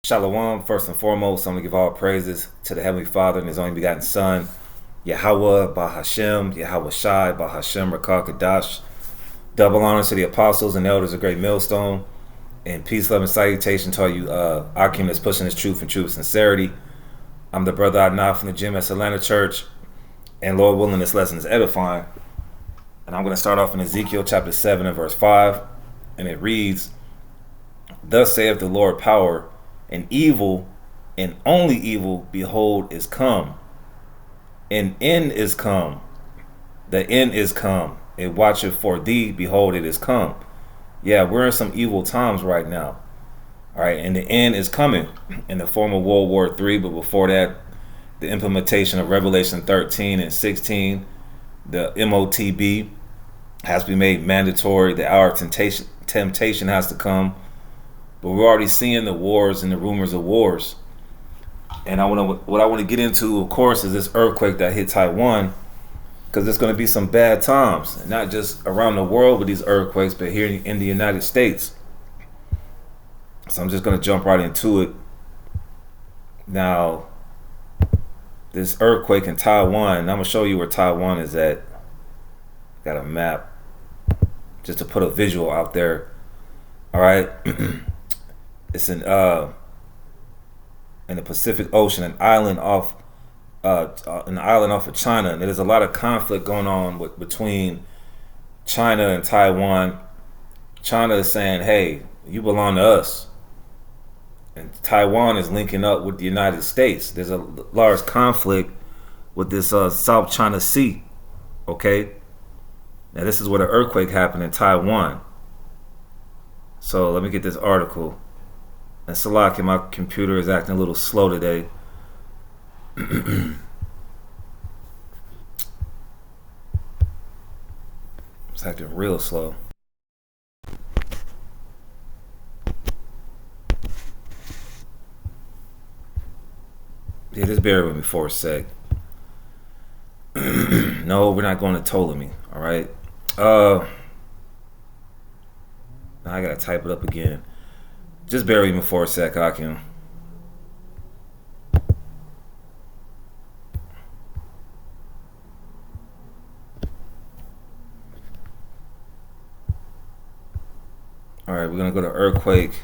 Shalom, first and foremost, I'm going to give all praises to the Heavenly Father and His only begotten Son, Yahweh Bahashem, Yahweh Shai Bahashem Rakah Kadash. Double honors to the apostles and elders of Great Millstone, and peace, love, and salutation to all you Akim that's pushing this truth and truth sincerity. I'm the brother Adnan from the GMS Atlanta Church, and Lord willing, this lesson is edifying. And I'm going to start off in Ezekiel chapter 7 and verse 5, and it reads, "Thus saith the Lord power, and evil, and only evil, behold, is come. An end is come. The end is come. It watcheth for thee, behold, it is come." Yeah, we're in some evil times right now. All right, and the end is coming in the form of World War III, but before that, the implementation of Revelation 13 and 16, the MOTB, has to be made mandatory. The hour of temptation has to come. But we're already seeing the wars and the rumors of wars. And what I want to get into, of course, is this earthquake that hit Taiwan, because there's going to be some bad times, and not just around the world with these earthquakes, but here in the United States. So I'm just going to jump right into it. Now, this earthquake in Taiwan, I'm going to show you where Taiwan is at. Got a map just to put a visual out there. All right. It's in the Pacific Ocean, an island off of China, and there's a lot of conflict going on between China and Taiwan. China is saying, "Hey, you belong to us," and Taiwan is linking up with the United States. There's a large conflict with this South China Sea. Okay, now this is where the earthquake happened in Taiwan. So let me get this article. And Salaki, my computer is acting a little slow today. It's acting real slow. Yeah, just bear with me for a sec. No, we're not going to Ptolemy, all right? Now I gotta type it up again. Just bear with me for a sec, Hakim. All right, we're gonna go to earthquake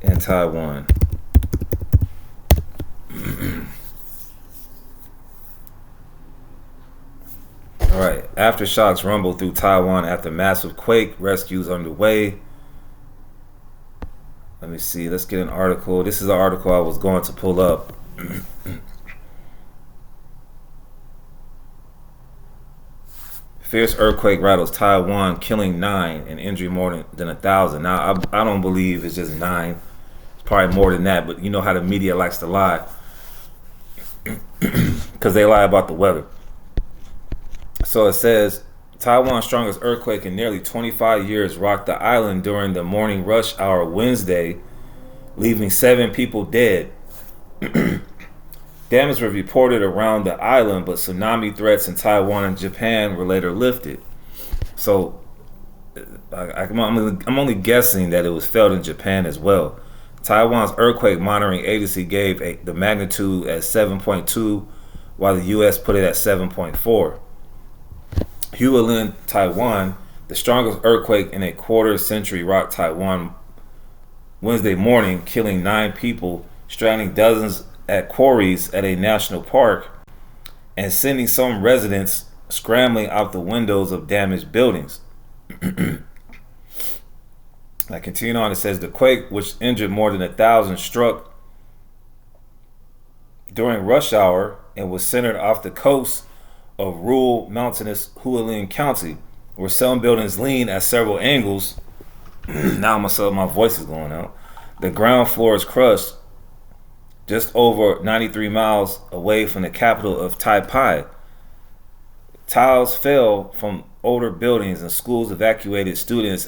in Taiwan. All right, aftershocks rumble through Taiwan after massive quake. Rescues underway. Let me see. Let's get an article. This is the article I was going to pull up. Fierce earthquake rattles Taiwan, killing 9 and injuring more than 1,000. Now, I don't believe it's just 9. It's probably more than that, but you know how the media likes to lie. Because they lie about the weather. So it says, Taiwan's strongest earthquake in nearly 25 years rocked the island during the morning rush hour Wednesday, leaving 7 people dead. Damage was reported around the island, but tsunami threats in Taiwan and Japan were later lifted. So I'm only guessing that it was felt in Japan as well. Taiwan's earthquake monitoring agency gave the magnitude at 7.2, while the U.S. put it at 7.4. Hualien, Taiwan, the strongest earthquake in a quarter century, rocked Taiwan Wednesday morning, killing 9 people, stranding dozens at quarries at a national park, and sending some residents scrambling out the windows of damaged buildings. I continue on, it says the quake, which injured more than 1,000, struck during rush hour and was centered off the coast of rural mountainous Hualien County, where some buildings lean at several angles. Now my voice is going out. The ground floor is crushed just over 93 miles away from the capital of Taipei. Tiles fell from older buildings and schools evacuated students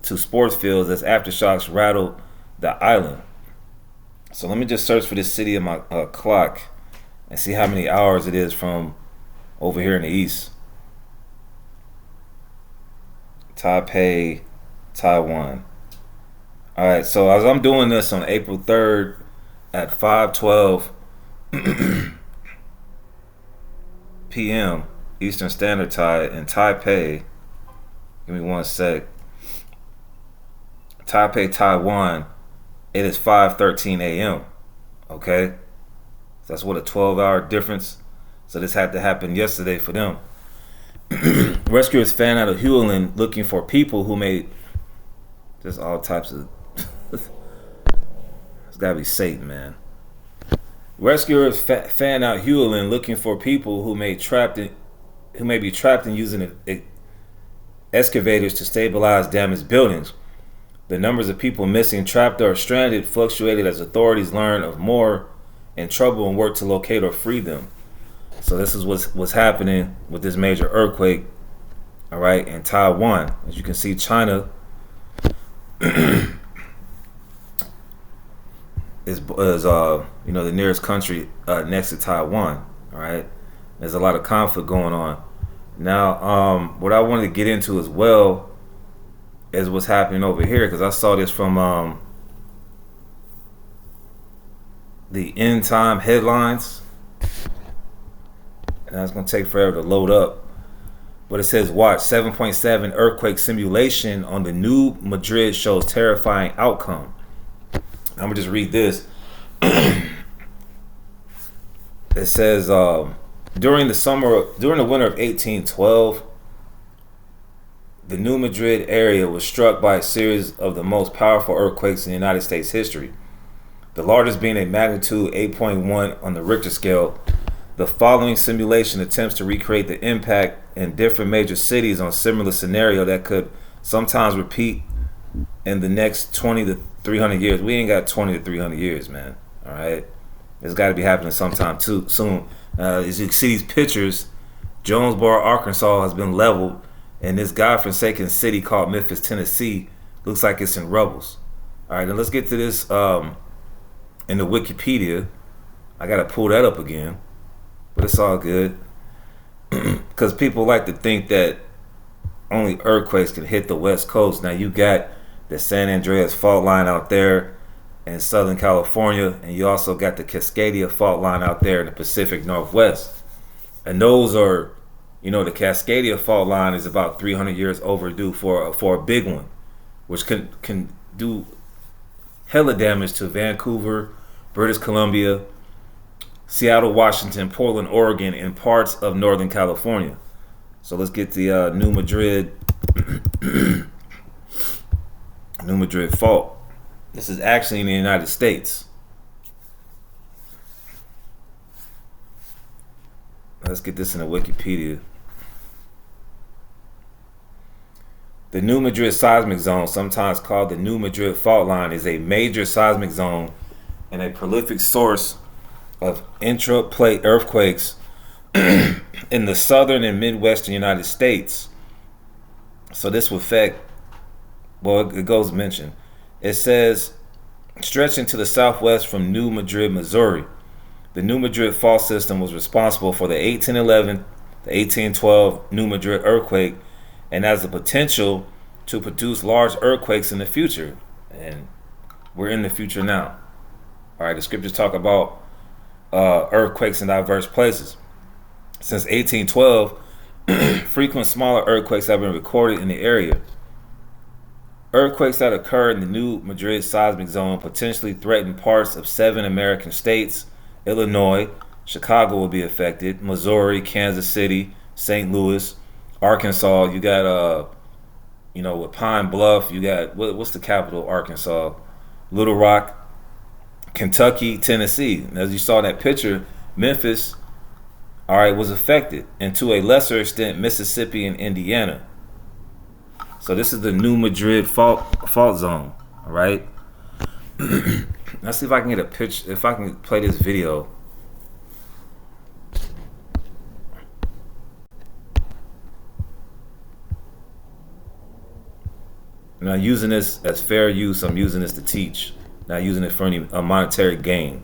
to sports fields as aftershocks rattled the island. So let me just search for this city in my clock and see how many hours it is from over here in the east. Taipei, Taiwan. All right, so as I'm doing this on April 3rd at 5:12 p.m. Eastern Standard Time in Taipei. Give me one sec. Taipei, Taiwan. It is 5:13 a.m. Okay, that's what a 12-hour difference. So this had to happen yesterday for them. Rescuers fan out of Hewlin looking for people who made just all types of. It's gotta be Satan, man. Rescuers fan out Hewlin looking for people who may be trapped in using excavators to stabilize damaged buildings. The numbers of people missing, trapped, or stranded fluctuated as authorities learn of more in trouble and work to locate or free them. So this is what's happening with this major earthquake, all right, in Taiwan. As you can see, China is the nearest country next to Taiwan, all right. There's a lot of conflict going on now. What I wanted to get into as well is what's happening over here, because I saw this from the End Time headlines, and that's going to take forever to load up. But it says, watch, 7.7 earthquake simulation on the new Madrid shows terrifying outcome. I'm going to just read this. It says, during the winter of 1812, the New Madrid area was struck by a series of the most powerful earthquakes in United States history, the largest being a magnitude 8.1 on the Richter scale. The following simulation attempts to recreate the impact in different major cities on similar scenario that could sometimes repeat in the next 20 to 300 years. We ain't got 20 to 300 years, man. All right, it's got to be happening sometime too soon. As you can see these pictures, Jonesboro, Arkansas has been leveled, and this godforsaken city called Memphis, Tennessee, looks like it's in rubbles. All right, now let's get to this in the Wikipedia. I got to pull that up again, but it's all good. Because people like to think that only earthquakes can hit the West Coast. Now you got the San Andreas fault line out there in Southern California, and you also got the Cascadia fault line out there in the Pacific Northwest. And those are, the Cascadia fault line is about 300 years overdue for a big one, which can do hella damage to Vancouver, British Columbia, Seattle, Washington, Portland, Oregon, and parts of Northern California. So let's get the New Madrid New Madrid fault. This is actually in the United States. Let's get this in the Wikipedia. The New Madrid seismic zone, sometimes called the New Madrid fault line, is a major seismic zone and a prolific source of intraplate earthquakes in the southern and midwestern United States. So this will affect, it goes mentioned. It says, stretching to the southwest from New Madrid, Missouri. The New Madrid fault system was responsible for the 1811, the 1812 New Madrid earthquake, and has the potential to produce large earthquakes in the future. And we're in the future now. All right, the scriptures talk about earthquakes in diverse places. Since 1812, frequent smaller earthquakes have been recorded in the area. Earthquakes that occur in the New Madrid seismic zone potentially threaten parts of 7 American states. Illinois, Chicago will be affected, Missouri, Kansas City, St. Louis, Arkansas. You got with Pine Bluff, you got what's the capital of Arkansas? Little Rock, Kentucky, Tennessee. And as you saw in that picture, Memphis, all right, was affected, and to a lesser extent, Mississippi and Indiana. So this is the New Madrid fault zone. All right. Let's see if I can get a picture. If I can play this video. I'm not using this as fair use. I'm using this to teach. Not using it for any monetary gain.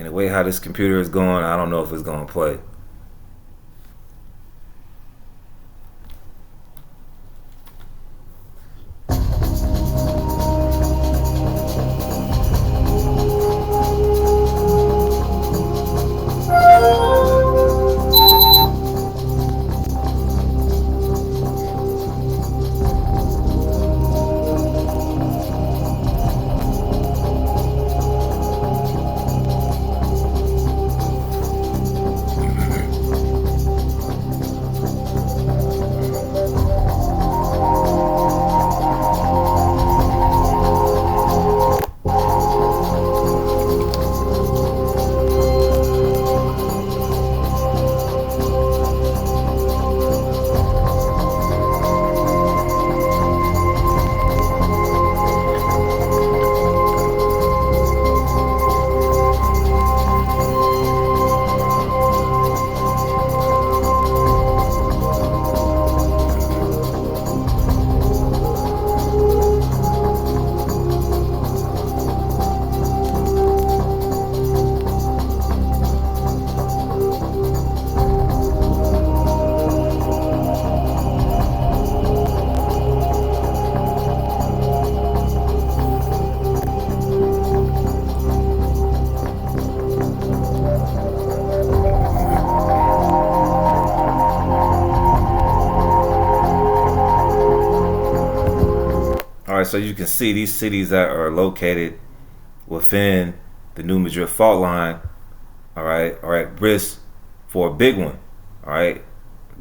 And the way how this computer is going, I don't know if it's going to play. All right, so you can see these cities that are located within the New Madrid fault line, are at risk for a big one. All right,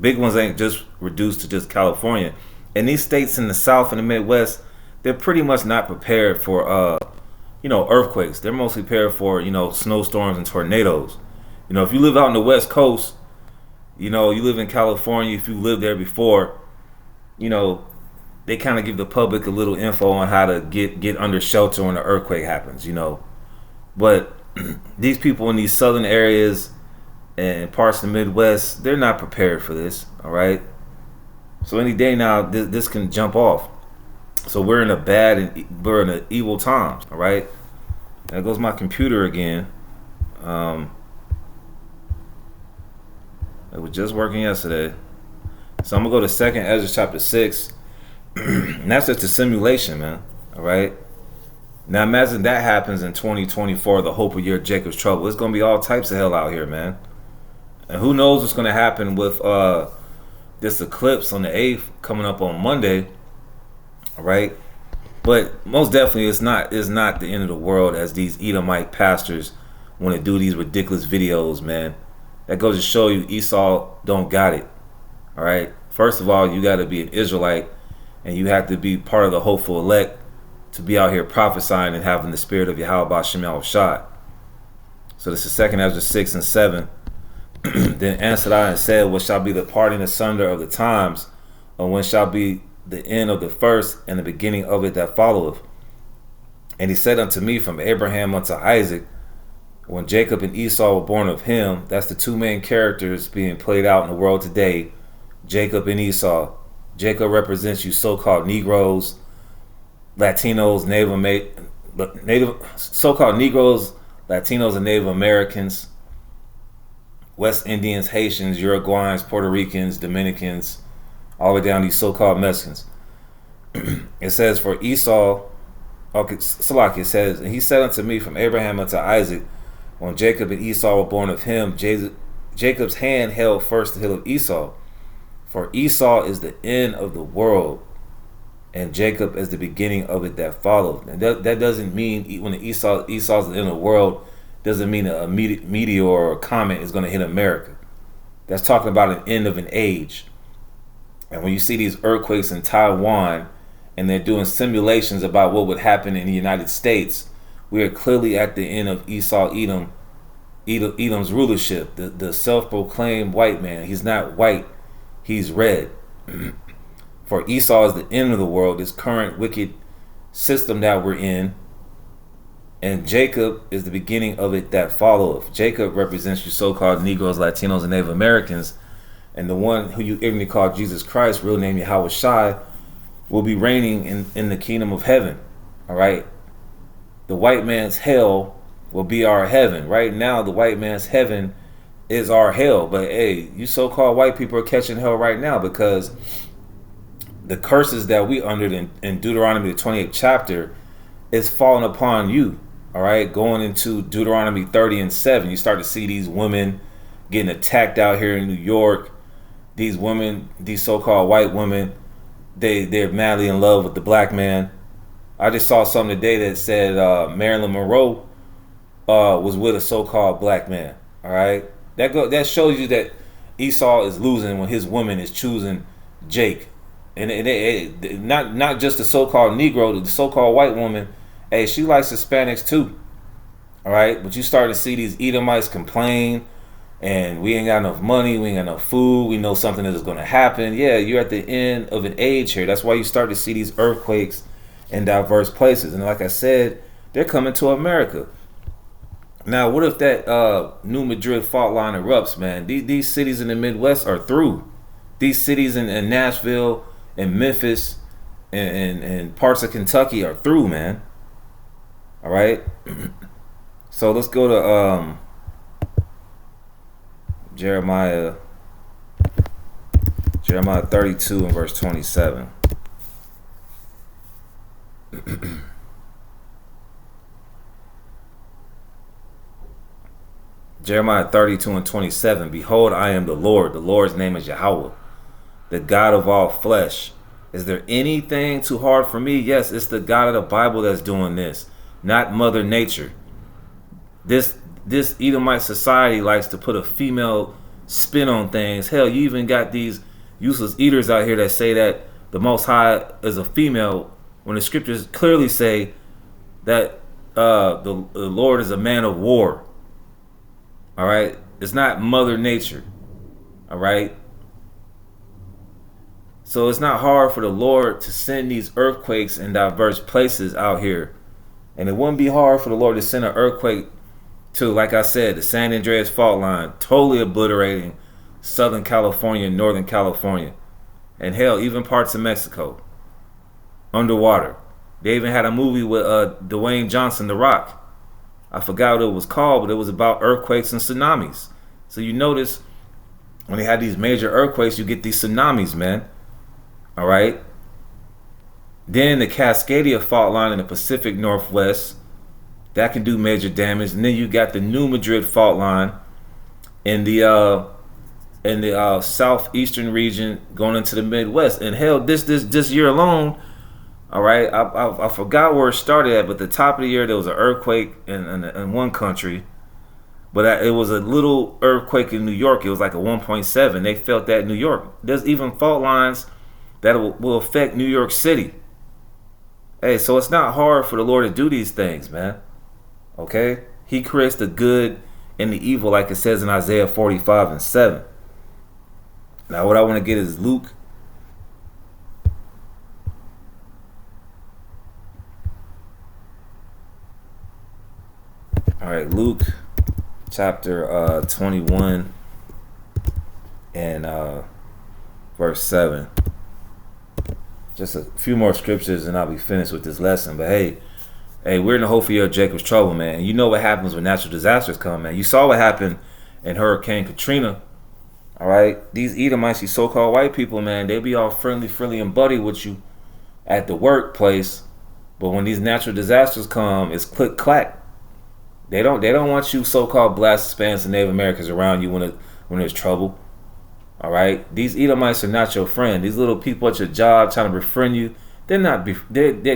big ones ain't just reduced to just California. And these states in the South and the Midwest, they're pretty much not prepared for earthquakes. They're mostly prepared for snowstorms and tornadoes. If you live out on the West Coast, you live in California. If you lived there before, they kind of give the public a little info on how to get under shelter when an earthquake happens. But these people in these southern areas and parts of the Midwest, they're not prepared for this. All right. So any day now, this can jump off. So we're in a evil times. All right. There goes my computer again. It was just working yesterday. So I'm gonna go to 2nd Ezra chapter 6. And that's just a simulation, man. All right. Now imagine that happens in 2024, the hope of your Jacob's trouble. It's gonna be all types of hell out here, man. And who knows what's gonna happen with this eclipse on the 8th coming up on Monday. All right. But most definitely it's not the end of the world as these Edomite pastors want to do these ridiculous videos, man. That goes to show you Esau don't got it. All right. First of all, you got to be an Israelite and you have to be part of the hopeful elect to be out here prophesying and having the spirit of Yahweh Shem Shad. So this is 2nd Ezra 6 and 7. Then answered I and said, what shall be the parting asunder of the times, or when shall be the end of the first and the beginning of it that followeth? And he said unto me, from Abraham unto Isaac, when Jacob and Esau were born of him. That's the two main characters being played out in the world today, Jacob and Esau. Jacob represents you so-called Negroes, Latinos, so-called Negroes, Latinos and Native Americans, West Indians, Haitians, Uruguayans, Puerto Ricans, Dominicans, all the way down these so-called Mexicans. It says, for Esau, Salaki, it says, and he said unto me, from Abraham unto Isaac, when Jacob and Esau were born of him, Jacob's hand held first the hill of Esau. For Esau is the end of the world, and Jacob is the beginning of it that followed. And that doesn't mean when Esau's the end of the world, doesn't mean a meteor or a comet is going to hit America. That's talking about an end of an age. And when you see these earthquakes in Taiwan, and they're doing simulations about what would happen in the United States, we are clearly at the end of Edom's rulership, the self-proclaimed white man. He's not white, he's red. For Esau is the end of the world, this current wicked system that we're in, and Jacob is the beginning of it that followeth. Jacob represents you so-called Negroes, Latinos, and Native Americans, and the one who you ignorantly call Jesus Christ, real name Yahweh Shai, will be reigning in the kingdom of heaven. All right. The white man's hell will be our heaven. Right now, the white man's heaven is our hell. But hey, you so-called white people are catching hell right now because the curses that we under in Deuteronomy the 28th chapter is falling upon you. All right, going into Deuteronomy 30:7, you start to see these women getting attacked out here in New York. These women, these so-called white women, they're madly in love with the black man. I just saw something today that said Marilyn Monroe was with a so-called black man. All right, that shows you that Esau is losing when his woman is choosing Jake, and not just the so-called Negro, the so-called white woman. Hey, she likes Hispanics too. All right, but you start to see these Edomites complain, and we ain't got enough money, we ain't got enough food, we know something is going to happen. Yeah, you're at the end of an age here. That's why you start to see these earthquakes in diverse places. And like I said, they're coming to America. Now, what if that New Madrid fault line erupts, man? These cities in the Midwest are through. These cities in Nashville and Memphis and parts of Kentucky are through, man. All right. So let's go to Jeremiah 32 and verse 27. Jeremiah 32 and 27. Behold, I am the Lord. The Lord's name is Yahweh, the God of all flesh. Is there anything too hard for me? Yes, it's the God of the Bible that's doing this, not Mother Nature. This Edomite society likes to put a female spin on things. Hell, you even got these useless eaters out here that say that the Most High is a female, when the scriptures clearly say that the Lord is a man of war. All right, it's not Mother Nature. All right. So it's not hard for the Lord to send these earthquakes in diverse places out here. And it wouldn't be hard for the Lord to send an earthquake to, like I said, the San Andreas fault line, totally obliterating Southern California and Northern California. And hell, even parts of Mexico. Underwater. They even had a movie with Dwayne Johnson, The Rock. I forgot what it was called, but it was about earthquakes and tsunamis. So you notice when they had these major earthquakes, you get these tsunamis, man. All right. Then the Cascadia fault line in the Pacific Northwest, that can do major damage. And then you got the New Madrid fault line in the southeastern region going into the Midwest. And hell, this year alone, all right, I forgot where it started at, but the top of the year there was an earthquake in one country, but it was a little earthquake in New York. It was like a 1.7. They felt that in New York. There's even fault lines that will affect New York City. Hey, so it's not hard for the Lord to do these things, man. Okay? He creates the good and the evil, like it says in Isaiah 45 and 7. Now, what I want to get is Luke. All right, Luke chapter 21 and verse 7. Just a few more scriptures and I'll be finished with this lesson. But hey, we're in the whole year of Jacob's trouble, man. You know what happens when natural disasters come, man. You saw what happened in Hurricane Katrina. All right, these Edomites, these so-called white people, man, they be all friendly and buddy with you at the workplace, but when these natural disasters come, it's click clack. They don't want you so-called Blacks, Hispanics, and Native Americans around you when there's trouble. All right, these Edomites are not your friend. These little people at your job trying to befriend you, they're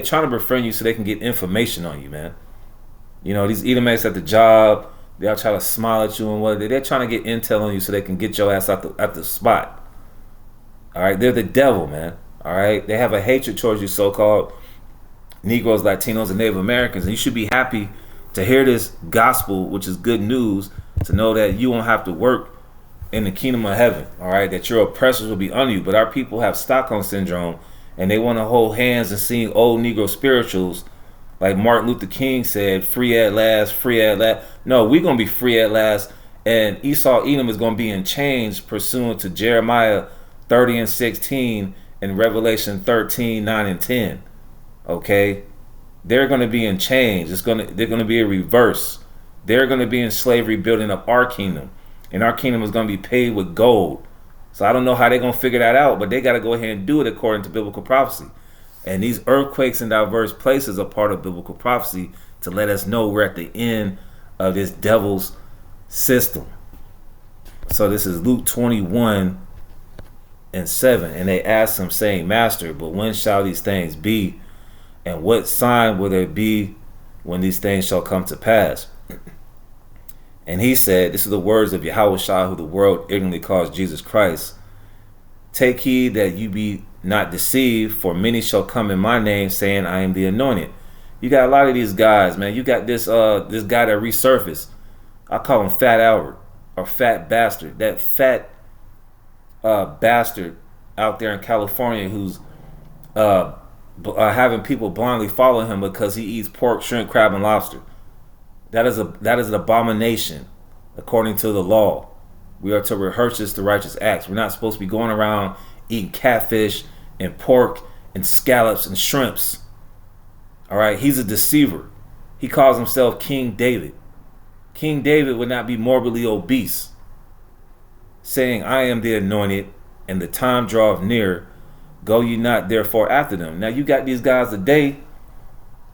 trying to befriend you so they can get information on you, man. You know, these Edomites at the job, they'll try to smile at you and what they're trying to get intel on you so they can get your ass out the spot. All right, they're the devil, man. All right, they have a hatred towards you, so-called Negroes, Latinos, and Native Americans, and you should be happy to hear this gospel, which is good news, to know that you won't have to work in the kingdom of heaven. All right, that your oppressors will be under you. But our people have Stockholm syndrome, and they want to hold hands and sing old Negro spirituals, like Martin Luther King said, "Free at last, free at last." No, we're gonna be free at last, and Esau Edom is gonna be in chains, pursuant to Jeremiah 30 and 16 and Revelation 13, 9 and 10. Okay, they're gonna be in chains. They're gonna be a reverse. They're going to be in slavery building up our kingdom. And our kingdom is going to be paid with gold. So I don't know how they're going to figure that out, but they got to go ahead and do it according to biblical prophecy. And these earthquakes in diverse places are part of biblical prophecy to let us know we're at the end of this devil's system. So this is Luke 21:7. And they asked him, saying, Master, but when shall these things be? And what sign will there be when these things shall come to pass? And he said, this is the words of Yahushua, who the world ignorantly calls Jesus Christ. Take heed that you be not deceived, for many shall come in my name, saying, I am the anointed. You got a lot of these guys, man. You got this this guy that resurfaced. I call him Fat Albert, or Fat Bastard. That fat bastard out there in California who's having people blindly follow him because he eats pork, shrimp, crab, and lobster. That is an abomination according to the law. We are to rehearse the righteous acts. We're not supposed to be going around eating catfish and pork and scallops and shrimps. All right, he's a deceiver. He calls himself King David. King David would not be morbidly obese, saying, I am the anointed, and the time draweth near. Go ye not therefore after them. Now you got these guys today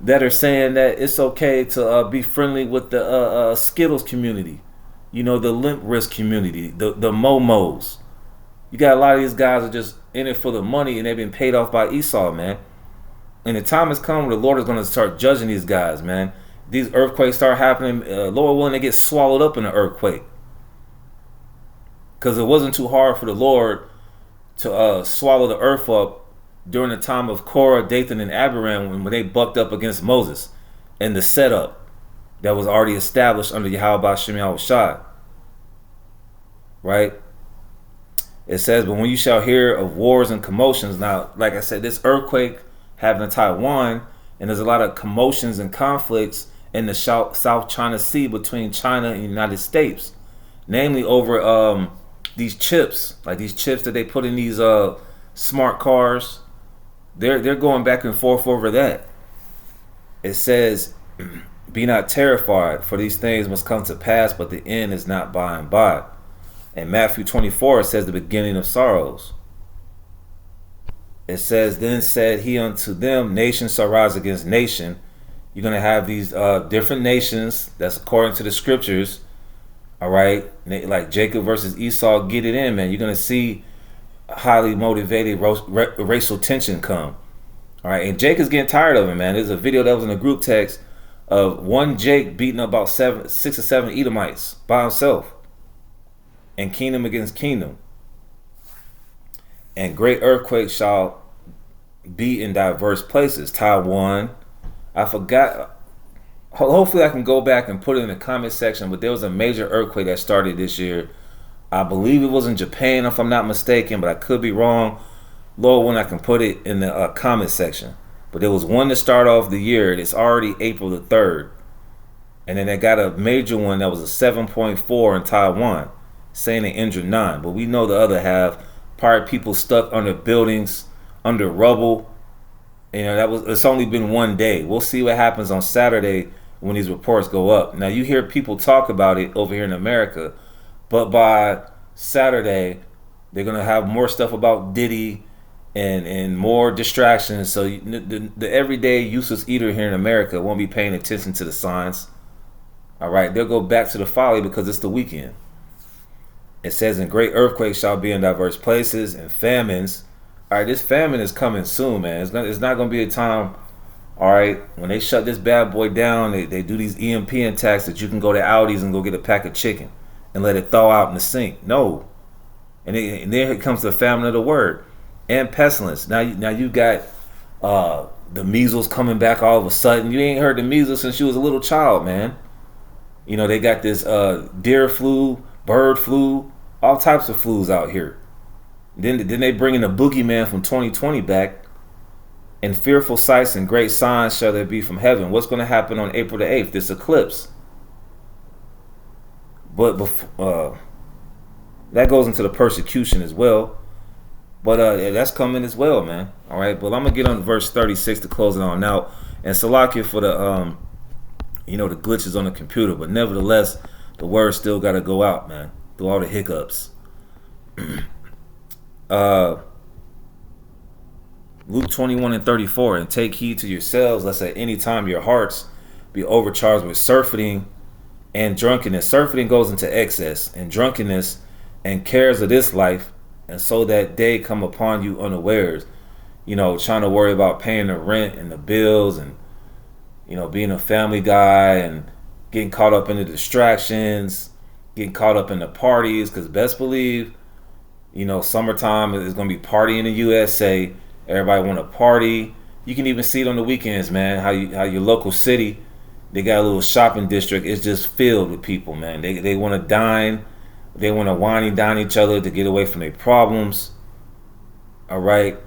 that are saying that it's okay to be friendly with the Skittles community, you know, the limp wrist community, the Momos. You got a lot of these guys are just in it for the money, and they've been paid off by Esau, man. And the time has come where the Lord is going to start judging these guys, man. These earthquakes start happening, Lord willing, they get swallowed up in an earthquake. Because it wasn't too hard for the Lord to swallow the earth up during the time of Korah, Dathan, and Abiram when they bucked up against Moses and the setup that was already established under Yahweh Shem Yahushua. Right? It says, but when you shall hear of wars and commotions, now, like I said, this earthquake happened in Taiwan, and there's a lot of commotions and conflicts in the South China Sea between China and the United States, namely over these chips, like these chips that they put in these smart cars. They're going back and forth over that. It says, be not terrified, for these things must come to pass, but the end is not by and by. In Matthew 24, it says the beginning of sorrows. It says, then said he unto them, nation shall rise against nation. You're going to have these different nations, that's according to the scriptures. All right, like Jacob versus Esau, get it in, man. You're going to see highly motivated racial tension come. All right, and Jake is getting tired of it, man. There's a video that was in a group text of one Jake beating up about 6 or 7 Edomites by himself, and kingdom against kingdom. And great earthquakes shall be in diverse places. Taiwan, I forgot. Hopefully I can go back and put it in the comment section, but there was a major earthquake that started this year. I believe it was in Japan, if I'm not mistaken, but I could be wrong. Lord, when I can put it in the comment section. But there was one to start off the year. It's already April the 3rd. And then they got a major one that was a 7.4 in Taiwan, saying they injured 9. But we know the other half, probably people stuck under buildings, under rubble. You know, it's only been one day. We'll see what happens on Saturday when these reports go up. Now, you hear people talk about it over here in America, but by Saturday, they're going to have more stuff about Diddy and more distractions. So the everyday useless eater here in America won't be paying attention to the signs. All right, they'll go back to the folly because it's the weekend. It says, and great earthquakes shall be in diverse places, and famines. All right, this famine is coming soon, man. It's not going to be a time, all right, when they shut this bad boy down, they do these EMP attacks that you can go to Aldi's and go get a pack of chicken and let it thaw out in the sink. No. And then here comes the famine of the word and pestilence. Now you got the measles coming back all of a sudden. You ain't heard the measles since you was a little child, man. You know, they got this deer flu, bird flu, all types of flus out here. Then they bring in the boogeyman from 2020 back. And fearful sights and great signs shall there be from heaven. What's going to happen on April the 8th? This eclipse. But that goes into the persecution as well. But that's coming as well, man. All right. But I'm going to get on verse 36 to close it on out. And Salakia for the The glitches on the computer, but nevertheless, the word still got to go out, man, through all the hiccups. uh, Luke 21:34, and take heed to yourselves, lest at any time your hearts be overcharged with surfeiting and drunkenness. Surfeiting goes into excess, and drunkenness and cares of this life, and so that day come upon you unawares. Trying to worry about paying the rent and the bills, and being a family guy, and getting caught up in the distractions, getting caught up in the parties, because best believe, summertime is going to be party in the USA. Everybody want to party. You can even see it on the weekends, man, how your local city, they got a little shopping district. It's just filled with people, man. They want to dine. They want to wine and dine each other to get away from their problems. All right?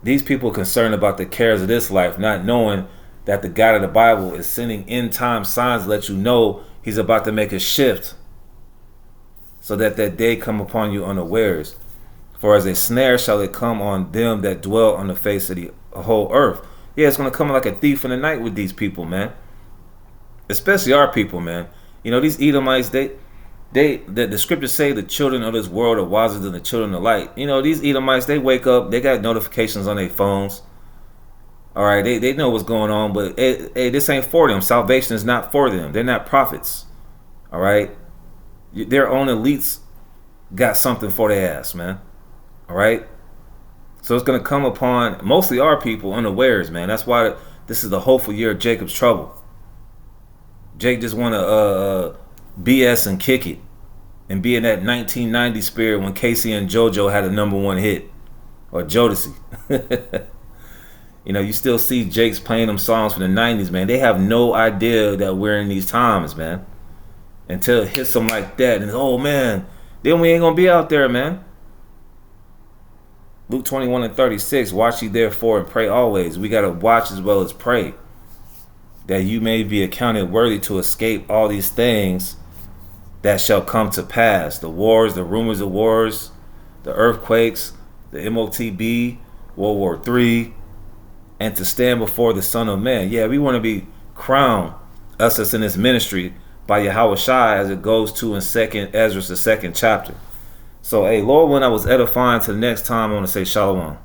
These people are concerned about the cares of this life, not knowing that the God of the Bible is sending end time signs to let you know he's about to make a shift, so that day come upon you unawares. For as a snare shall it come on them that dwell on the face of the whole earth. Yeah, it's going to come like a thief in the night with these people, man. Especially our people, man. These Edomites, the scriptures say the children of this world are wiser than the children of light. These Edomites, they wake up, they got notifications on their phones. All right, they know what's going on, but hey, this ain't for them. Salvation is not for them. They're not prophets. All right, their own elites got something for their ass, man. All right, so it's gonna come upon mostly our people unawares, man. That's why this is the hopeful year of Jacob's trouble. Jake just want to BS and kick it, and be in that 1990 spirit when Casey and JoJo had a #1 hit, or Jodeci. You still see Jake's playing them songs from the 90s, man. They have no idea that we're in these times, man. Until it hits them like that, and oh man, then we ain't gonna be out there, man. Luke 21:36, watch ye therefore and pray always. We gotta watch as well as pray, that you may be accounted worthy to escape all these things that shall come to pass. The wars, the rumors of wars, the earthquakes, the MOTB, World War III, and to stand before the Son of Man. Yeah, we want to be crowned, us that's in this ministry, by Yahweh Shai, as it goes to in 2nd Ezra, the 2nd chapter. So, hey, Lord, when I was edifying, to the next time, I want to say shalom.